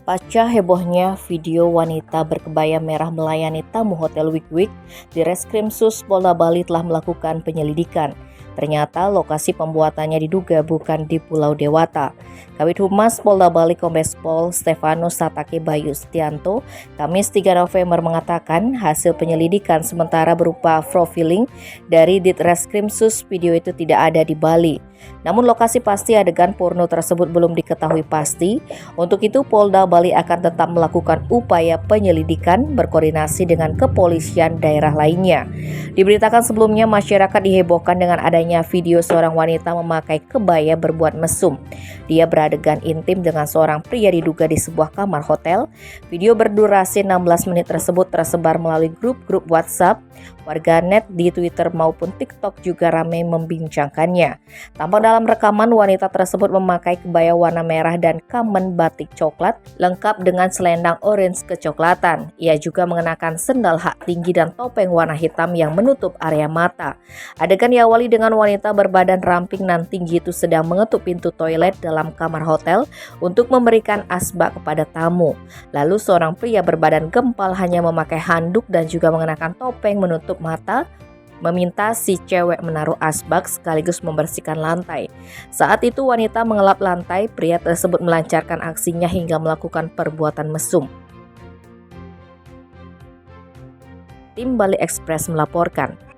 Pasca hebohnya video wanita berkebaya merah melayani tamu Hotel Wik-Wik, di Reskrimsus Polda Bali telah melakukan penyelidikan. Ternyata lokasi pembuatannya diduga bukan di Pulau Dewata. Kabid Humas Polda Bali Kombes Pol Stefanus Satake Bayu Setianto, Kamis 3 November mengatakan hasil penyelidikan sementara berupa profiling dari Ditreskrimsus, video itu tidak ada di Bali. Namun lokasi pasti adegan porno tersebut belum diketahui pasti. Untuk itu Polda Bali akan tetap melakukan upaya penyelidikan berkoordinasi dengan kepolisian daerah lainnya. Diberitakan sebelumnya masyarakat dihebohkan dengan adanya video seorang wanita memakai kebaya berbuat mesum. Dia beradegan intim dengan seorang pria diduga di sebuah kamar hotel. Video berdurasi 16 menit tersebut tersebar melalui grup-grup WhatsApp. Warganet di Twitter maupun TikTok juga ramai membincangkannya. Tampak dalam rekaman wanita tersebut memakai kebaya warna merah dan kamen batik coklat lengkap dengan selendang orange kecoklatan. Ia juga mengenakan sendal hak tinggi dan topeng warna hitam yang menutup area mata. Adegan diawali dengan wanita berbadan ramping dan tinggi itu sedang mengetuk pintu toilet dalam kamar hotel untuk memberikan asbak kepada tamu. Lalu seorang pria berbadan gempal hanya memakai handuk dan juga mengenakan topeng menutup mata, meminta si cewek menaruh asbak sekaligus membersihkan lantai. Saat itu wanita mengelap lantai, pria tersebut melancarkan aksinya hingga melakukan perbuatan mesum. Tim Bali Express melaporkan.